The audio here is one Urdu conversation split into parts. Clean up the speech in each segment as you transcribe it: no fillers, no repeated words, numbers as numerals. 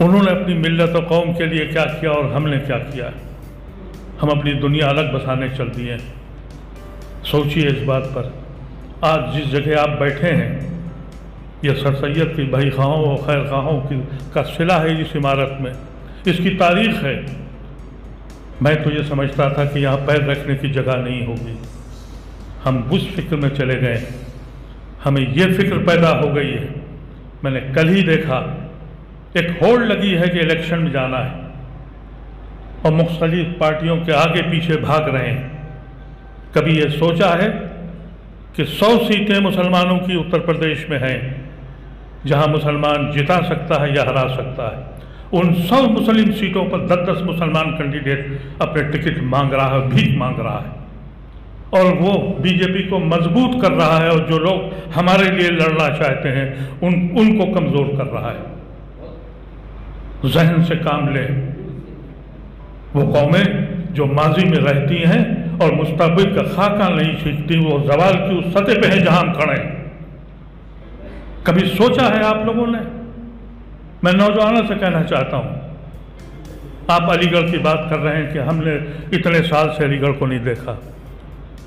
انہوں نے اپنی ملت و قوم کے لیے کیا کیا اور ہم نے کیا کیا؟ ہم اپنی دنیا الگ بسانے چل دیے۔ سوچئے اس بات پر۔ آج جس جگہ آپ بیٹھے ہیں یہ سر سید کی بھائی خواہوں اور خیر خواہوں کا صلہ ہے اس عمارت میں، اس کی تاریخ ہے۔ میں تو یہ سمجھتا تھا کہ یہاں پیر رکھنے کی جگہ نہیں ہوگی، ہم اس فکر میں چلے گئے، ہمیں یہ فکر پیدا ہو گئی ہے۔ میں نے کل ہی دیکھا ایک ہوڑ لگی ہے کہ الیکشن میں جانا ہے اور مختلف پارٹیوں کے آگے پیچھے بھاگ رہے ہیں۔ کبھی یہ سوچا ہے کہ 100 سیٹیں مسلمانوں کی اتر پردیش میں ہیں جہاں مسلمان جتا سکتا ہے یا ہرا سکتا ہے؟ ان 100 مسلم سیٹوں پر 10-10 مسلمان کینڈیڈیٹ اپنے ٹکٹ مانگ رہا ہے، بھیک مانگ رہا ہے، اور وہ بی جے پی کو مضبوط کر رہا ہے، اور جو لوگ ہمارے لیے لڑنا چاہتے ہیں ان کو کمزور کر رہا ہے۔ ذہن سے کام لیں۔ وہ قومیں جو ماضی میں رہتی ہیں اور مستقبل کا خاکہ نہیں سیکھتی، وہ زوال کی اس سطح پہ ہیں جہاں ہم کھڑے ہیں۔ کبھی سوچا ہے آپ لوگوں نے؟ میں نوجوانوں سے کہنا چاہتا ہوں، آپ علی گڑھ کی بات کر رہے ہیں کہ ہم نے اتنے سال سے علی گڑھ کو نہیں دیکھا۔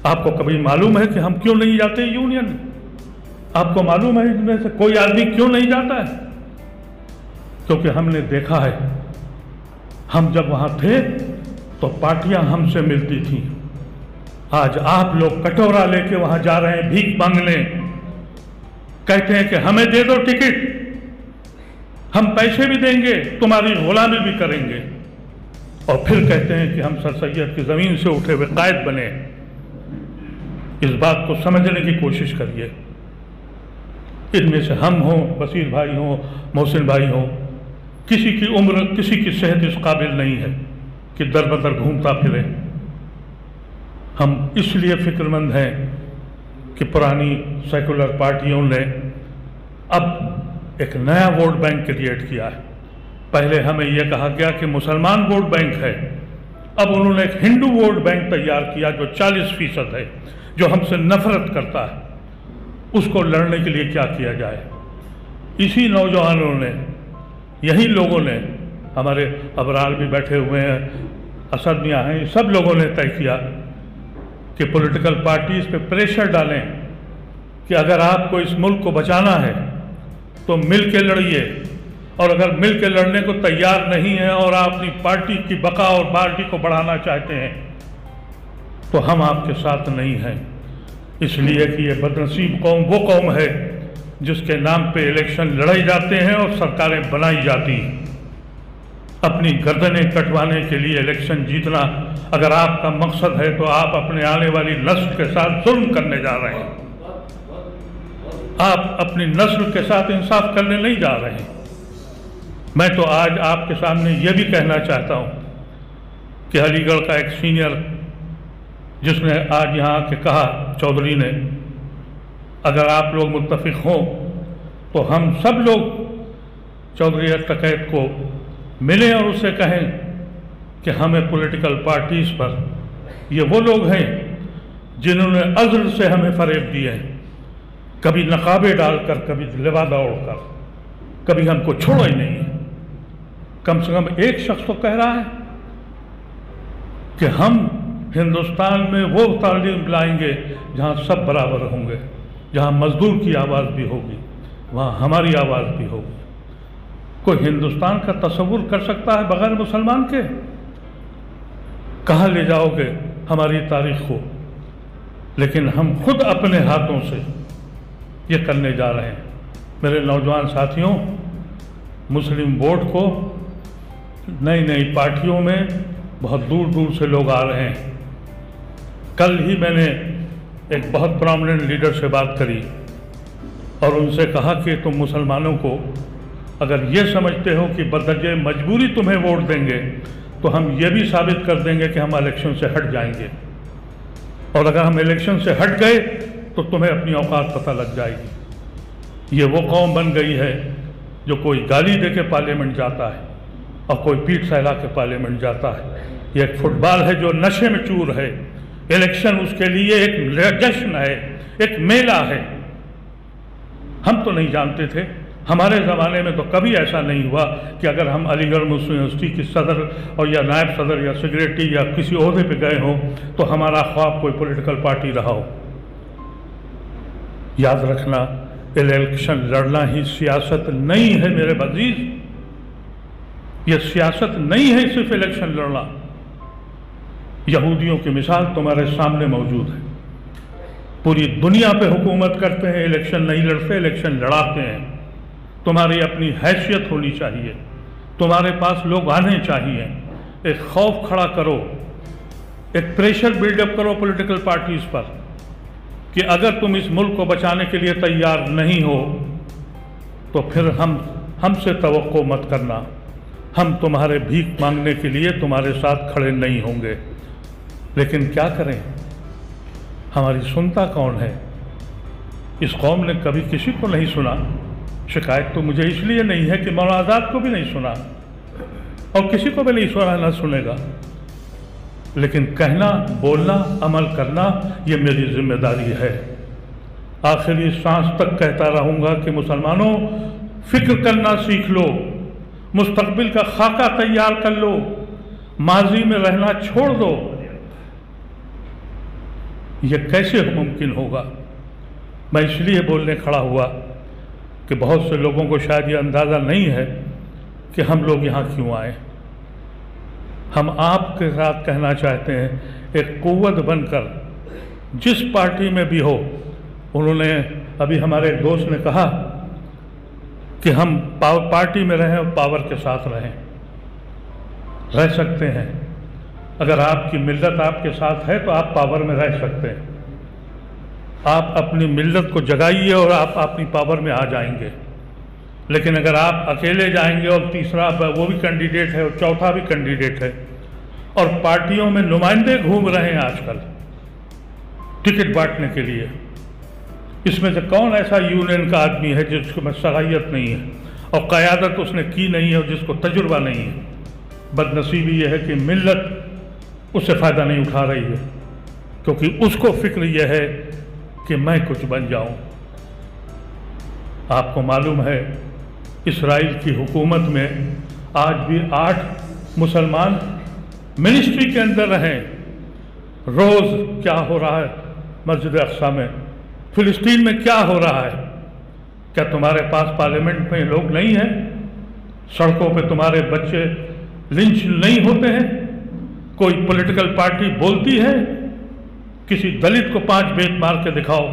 آپ کو کبھی معلوم ہے کہ ہم کیوں نہیں جاتے یونین؟ آپ کو معلوم ہے ان میں سے کوئی آدمی کیوں نہیں جاتا ہے؟ کیونکہ ہم نے دیکھا ہے، ہم جب وہاں تھے تو پارٹیاں ہم سے ملتی تھیں۔ آج آپ لوگ کٹورا لے کے وہاں جا رہے ہیں بھیک مانگنے، کہتے ہیں کہ ہمیں دے دو ٹکٹ، ہم پیسے بھی دیں گے، تمہاری غلامی بھی کریں گے، اور پھر کہتے ہیں کہ ہم سر سید کی زمین سے اٹھے ہوئے قائد بنے۔ اس بات کو سمجھنے کی کوشش کریے۔ ان میں سے ہم ہوں، بصیر بھائی ہوں، محسن بھائی ہوں، کسی کی عمر، کسی کی صحت اس قابل نہیں ہے کہ در بدر گھومتا پھرے۔ ہم اس لیے فکر مند ہیں کہ پرانی سیکولر پارٹیوں نے اب ایک نیا ووٹ بینک کریٹ کیا ہے۔ پہلے ہمیں یہ کہا گیا کہ مسلمان ووٹ بینک ہے، اب انہوں نے ایک ہندو ووٹ بینک تیار کیا جو 40% ہے، جو ہم سے نفرت کرتا ہے۔ اس کو لڑنے کے لیے کیا کیا جائے؟ اسی نوجوانوں نے، یہی لوگوں نے، ہمارے ابرار بھی بیٹھے ہوئے ہیں، اسد میاں ہیں، سب لوگوں نے طے کیا کہ پولیٹیکل پارٹیز پہ پریشر ڈالیں کہ اگر آپ کو اس ملک کو بچانا ہے تو مل کے لڑیے، اور اگر مل کے لڑنے کو تیار نہیں ہے اور آپ اپنی پارٹی کی بقا اور پارٹی کو بڑھانا چاہتے ہیں تو ہم آپ کے ساتھ نہیں ہیں۔ اس لیے کہ یہ بدنصیب قوم وہ قوم ہے جس کے نام پہ الیکشن لڑائی جاتے ہیں اور سرکاریں بنائی جاتی ہیں۔ اپنی گردنیں کٹوانے کے لیے الیکشن جیتنا اگر آپ کا مقصد ہے تو آپ اپنے آنے والی نسل کے ساتھ ظلم کرنے جا رہے ہیں۔ آپ اپنی نسل کے ساتھ انصاف کرنے نہیں جا رہے ہیں۔ میں تو آج آپ کے سامنے یہ بھی کہنا چاہتا ہوں کہ علی گڑھ کا ایک سینئر جس نے آج یہاں کے کہا، چودھری نے، اگر آپ لوگ متفق ہوں تو ہم سب لوگ چودھری ارتقیت کو ملیں اور اسے کہیں کہ ہمیں پولیٹیکل پارٹیز پر، یہ وہ لوگ ہیں جنہوں نے ازل سے ہمیں فریب دیے ہیں، کبھی نقابیں ڈال کر، کبھی لبادہ اوڑھ کر، کبھی ہم کو چھوڑا ہی نہیں ہے۔ کم سے کم ایک شخص تو کہہ رہا ہے کہ ہم ہندوستان میں وہ تعلیم لائیں گے جہاں سب برابر ہوں گے، جہاں مزدور کی آواز بھی ہوگی، وہاں ہماری آواز بھی ہوگی۔ کوئی ہندوستان کا تصور کر سکتا ہے بغیر مسلمان کے؟ کہاں لے جاؤ گے ہماری تاریخ کو؟ لیکن ہم خود اپنے ہاتھوں سے یہ کرنے جا رہے ہیں۔ میرے نوجوان ساتھیوں، مسلم ووٹ کو نئی نئی پارٹیوں میں بہت دور دور سے لوگ آ رہے ہیں۔ کل ہی میں نے ایک بہت پرومیننٹ لیڈر سے بات کری اور ان سے کہا کہ تم مسلمانوں کو اگر یہ سمجھتے ہو کہ بدرجہ مجبوری تمہیں ووٹ دیں گے تو ہم یہ بھی ثابت کر دیں گے کہ ہم الیکشن سے ہٹ جائیں گے، اور اگر ہم الیکشن سے ہٹ گئے تو تمہیں اپنی اوقات پتہ لگ جائے گی۔ یہ وہ قوم بن گئی ہے جو کوئی گالی دے کے پارلیمنٹ جاتا ہے اور کوئی پیٹ سہلا کے پارلیمنٹ جاتا ہے۔ یہ ایک فٹ بال ہے جو نشے میں چور ہے۔ الیکشن اس کے لیے ایک جشن ہے، ایک میلہ ہے۔ ہم تو نہیں جانتے تھے ہمارے زمانے میں تو کبھی ایسا نہیں ہوا کہ اگر ہم علی گڑھ مسلم یونیورسٹی کی صدر اور یا نائب صدر یا سیکریٹری یا کسی عہدے پہ گئے ہوں تو ہمارا خواب کوئی پولیٹیکل پارٹی رہا ہو۔ یاد رکھنا، الیکشن لڑنا ہی سیاست نہیں ہے میرے عزیز، یہ سیاست نہیں ہے صرف الیکشن لڑنا۔ یہودیوں کی مثال تمہارے سامنے موجود ہے، پوری دنیا پہ حکومت کرتے ہیں، الیکشن نہیں لڑتے، الیکشن لڑاتے ہیں۔ تمہاری اپنی حیثیت ہونی چاہیے، تمہارے پاس لوگ آنے چاہیے، ایک خوف کھڑا کرو، ایک پریشر بلڈ اپ کرو پولیٹیکل پارٹیز پر کہ اگر تم اس ملک کو بچانے کے لیے تیار نہیں ہو تو پھر ہم سے توقع مت کرنا، ہم تمہارے بھیک مانگنے کے لیے تمہارے ساتھ کھڑے نہیں ہوں گے۔ لیکن کیا کریں، ہماری سنتا کون ہے؟ اس قوم نے کبھی کسی کو نہیں سنا۔ شکایت تو مجھے اس لیے نہیں ہے کہ مولانا آزاد کو بھی نہیں سنا اور کسی کو بھی نہیں سنا، نہ سنے گا، لیکن کہنا، بولنا، عمل کرنا یہ میری ذمہ داری ہے۔ آخری سانس تک کہتا رہوں گا کہ مسلمانوں، فکر کرنا سیکھ لو، مستقبل کا خاکہ تیار کر لو، ماضی میں رہنا چھوڑ دو۔ یہ کیسے ممکن ہوگا؟ میں اس لیے بولنے کھڑا ہوا کہ بہت سے لوگوں کو شاید یہ اندازہ نہیں ہے کہ ہم لوگ یہاں کیوں آئے۔ ہم آپ کے ساتھ کہنا چاہتے ہیں، ایک قوت بن کر جس پارٹی میں بھی ہو۔ انہوں نے ابھی ہمارے ایک دوست نے کہا کہ ہم پارٹی میں رہیں اور پاور کے ساتھ رہ سکتے ہیں۔ اگر آپ کی ملت آپ کے ساتھ ہے تو آپ پاور میں رہ سکتے ہیں۔ آپ اپنی ملت کو جگائیے اور آپ اپنی پاور میں آ جائیں گے۔ لیکن اگر آپ اکیلے جائیں گے اور تیسرا وہ بھی کینڈیڈیٹ ہے اور چوتھا بھی کینڈیڈیٹ ہے، اور پارٹیوں میں نمائندے گھوم رہے ہیں آج کل ٹکٹ بانٹنے کے لیے، اس میں سے کون ایسا یونین کا آدمی ہے جس کو صلاحیت نہیں ہے اور قیادت اس نے کی نہیں ہے اور جس کو تجربہ نہیں ہے؟ بدنصیبی یہ ہے کہ ملت اس سے فائدہ نہیں اٹھا رہی ہے، کیونکہ اس کو فکر یہ ہے کہ میں کچھ بن جاؤں۔ آپ کو معلوم ہے اسرائیل کی حکومت میں آج بھی 8 مسلمان منسٹری کے اندر رہیں۔ روز کیا ہو رہا ہے مسجد اقصی میں، فلسطین میں کیا ہو رہا ہے؟ کیا تمہارے پاس پارلیمنٹ میں لوگ نہیں ہیں؟ سڑکوں پہ تمہارے بچے لنچ نہیں ہوتے ہیں؟ کوئی پولیٹیکل پارٹی بولتی ہے؟ کسی دلت کو 5 بیت مار کے دکھاؤ،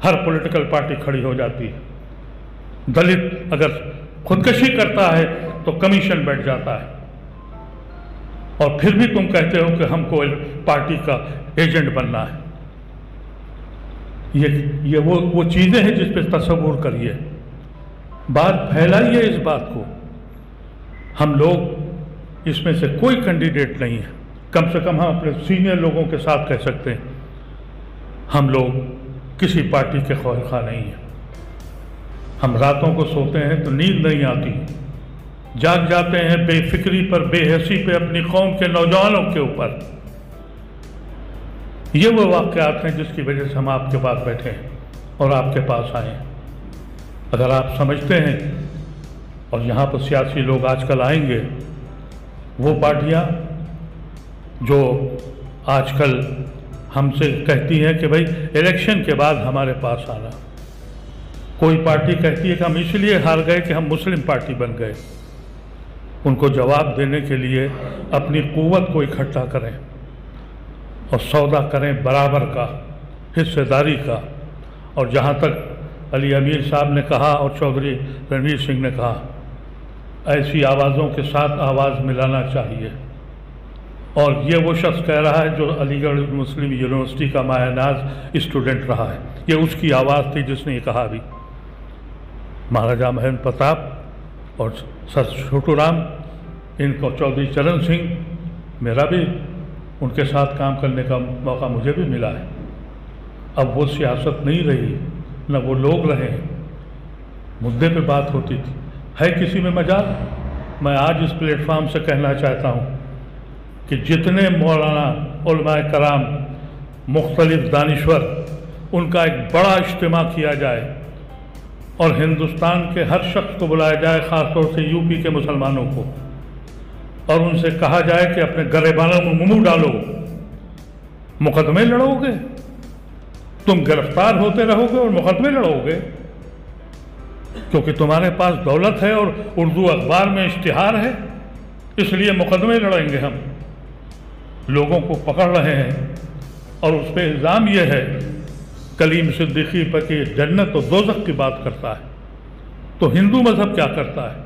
ہر پولیٹیکل پارٹی کھڑی ہو جاتی ہے۔ دلت اگر خودکشی کرتا ہے تو کمیشن بیٹھ جاتا ہے، اور پھر بھی تم کہتے ہو کہ ہم کو پارٹی کا ایجنٹ بننا ہے۔ یہ وہ چیزیں ہیں جس پہ تصور کریے، بات پھیلائیے اس بات کو۔ ہم لوگ اس میں سے کوئی کینڈیڈیٹ نہیں ہے، کم سے کم ہم اپنے سینئر لوگوں کے ساتھ کہہ سکتے ہیں ہم لوگ کسی پارٹی کے خواہاں نہیں ہیں۔ ہم راتوں کو سوتے ہیں تو نیند نہیں آتی، جاگ جاتے ہیں بے فکری پر، بے حسی پہ، اپنی قوم کے نوجوانوں کے اوپر۔ یہ وہ واقعات ہیں جس کی وجہ سے ہم آپ کے پاس بیٹھے ہیں اور آپ کے پاس آئے ہیں۔ اگر آپ سمجھتے ہیں، اور یہاں پر سیاسی لوگ آج کل آئیں گے، وہ پارٹیاں جو آج کل ہم سے کہتی ہیں کہ بھائی الیکشن کے بعد ہمارے پاس آنا، کوئی پارٹی کہتی ہے کہ ہم اس لیے ہار گئے کہ ہم مسلم پارٹی بن گئے، ان کو جواب دینے کے لیے اپنی قوت کو اکٹھا کریں اور سودا کریں برابر کا، حصے داری کا۔ اور جہاں تک علی امیر صاحب نے کہا اور چودھری رنویر سنگھ نے کہا، ایسی آوازوں کے ساتھ آواز ملانا چاہیے۔ اور یہ وہ شخص کہہ رہا ہے جو علی گڑھ مسلم یونیورسٹی کا مایہ ناز اسٹوڈنٹ رہا ہے، یہ اس کی آواز تھی جس نے یہ کہا بھی۔ مہاراجہ مہیندر پرتاپ اور سر چھوٹو رام، ان کو چودھری چرن سنگھ، میرا بھی ان کے ساتھ کام کرنے کا موقع مجھے بھی ملا ہے۔ اب وہ سیاست نہیں رہی، نہ وہ لوگ رہے ہیں، مدعے پہ بات ہوتی تھی۔ ہے کسی میں مجال؟ میں آج اس پلیٹ فارم سے کہنا چاہتا ہوں کہ جتنے مولانا علماء کرام، مختلف دانشور، ان کا ایک بڑا اجتماع کیا جائے اور ہندوستان کے ہر شخص کو بلایا جائے، خاص طور سے یوپی کے مسلمانوں کو، اور ان سے کہا جائے کہ اپنے گریبانوں میں منہ ڈالو، مقدمے لڑو گے، تم گرفتار ہوتے رہو گے اور مقدمے لڑو گے، کیونکہ تمہارے پاس دولت ہے اور اردو اخبار میں اشتہار ہے، اس لیے مقدمے لڑیں گے ہم۔ لوگوں کو پکڑ رہے ہیں اور اس پہ الزام یہ ہے کلیم صدیقی پر کہ جنت و دوزخ کی بات کرتا ہے۔ تو ہندو مذہب کیا کرتا ہے؟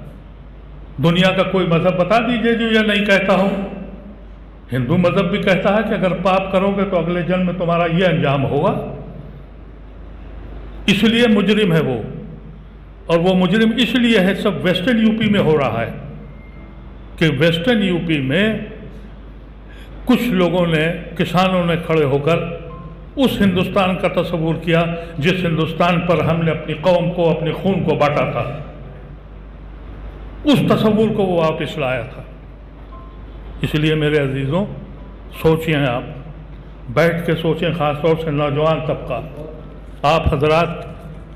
دنیا کا کوئی مذہب بتا دیجئے جو یہ نہیں کہتا ہو۔ ہندو مذہب بھی کہتا ہے کہ اگر پاپ کرو گے تو اگلے جنم میں تمہارا یہ انجام ہوگا۔ اس لیے مجرم ہے وہ، اور وہ مجرم اس لیے ہے، سب ویسٹرن یوپی میں ہو رہا ہے کہ ویسٹرن یوپی میں کچھ لوگوں نے، کسانوں نے کھڑے ہو کر اس ہندوستان کا تصور کیا جس ہندوستان پر ہم نے اپنی قوم کو، اپنے خون کو بانٹا تھا، اس تصور کو وہ واپس لایا تھا۔ اس لیے میرے عزیزوں، سوچیں، آپ بیٹھ کے سوچیں، خاص طور سے نوجوان طبقہ، آپ حضرات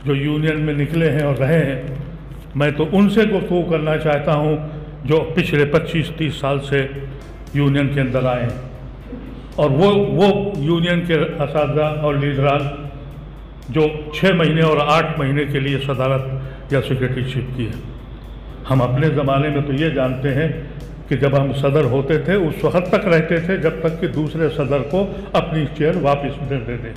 جو یونین میں نکلے ہیں اور رہے ہیں، میں تو ان سے گفتگو کرنا چاہتا ہوں جو پچھلے 25-30 سال سے یونین کے اندر آئے ہیں، اور وہ یونین کے اساتذہ اور لیڈران جو 6 مہینے اور 8 مہینے کے لیے صدارت یا سیکریٹری شپ کی ہے۔ ہم اپنے زمانے میں تو یہ جانتے ہیں کہ جب ہم صدر ہوتے تھے اس وقت تک رہتے تھے جب تک کہ دوسرے صدر کو اپنی چیئر واپس دے دیں،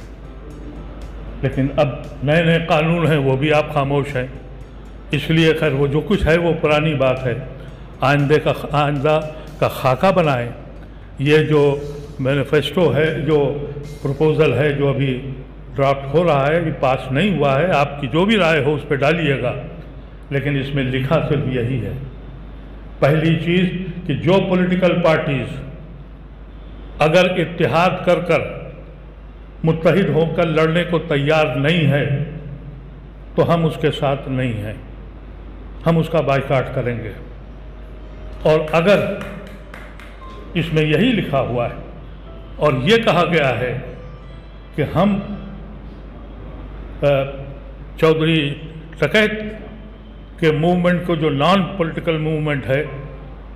لیکن اب نئے قانون ہیں، وہ بھی آپ خاموش ہیں۔ اس لیے خیر وہ جو کچھ ہے وہ پرانی بات ہے، آئندہ کا خاکہ بنائیں۔ یہ جو مینیفیسٹو ہے، جو پروپوزل ہے، جو ابھی ڈرافٹ ہو رہا ہے، یہ پاس نہیں ہوا ہے، آپ کی جو بھی رائے ہو اس پہ ڈالیے گا، لیکن اس میں لکھا صرف یہی ہے، پہلی چیز کہ جو پولیٹیکل پارٹیز اگر اتحاد کر متحد ہو کر لڑنے کو تیار نہیں ہے تو ہم اس کے ساتھ نہیں ہیں، ہم اس کا بائیکاٹ کریں گے۔ اور اگر اس میں یہی لکھا ہوا ہے اور یہ کہا گیا ہے کہ ہم چودھری ٹکیت کے موومنٹ کو، جو نان پولیٹیکل موومنٹ ہے،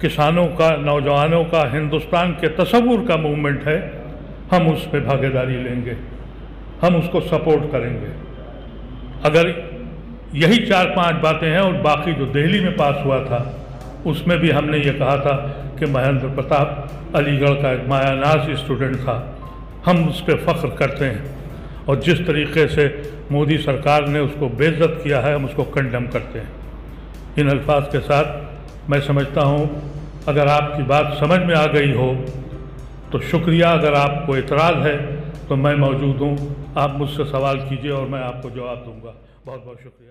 کسانوں کا، نوجوانوں کا، ہندوستان کے تصور کا موومنٹ ہے، ہم اس پہ بھاگیداری داری لیں گے، ہم اس کو سپورٹ کریں گے۔ اگر یہی 4-5 باتیں ہیں، اور باقی جو دہلی میں پاس ہوا تھا اس میں بھی ہم نے یہ کہا تھا کہ مہیندر پرتاپ علی گڑھ کا ایک مایہ ناز اسٹوڈنٹ تھا، ہم اس پہ فخر کرتے ہیں، اور جس طریقے سے مودی سرکار نے اس کو بے عزت کیا ہے ہم اس کو کنڈم کرتے ہیں۔ ان الفاظ کے ساتھ میں سمجھتا ہوں اگر آپ کی بات سمجھ میں آ گئی ہو تو شکریہ، اگر آپ کو اعتراض ہے تو میں موجود ہوں، آپ مجھ سے سوال کیجئے اور میں آپ کو جواب دوں گا۔ بہت بہت شکریہ۔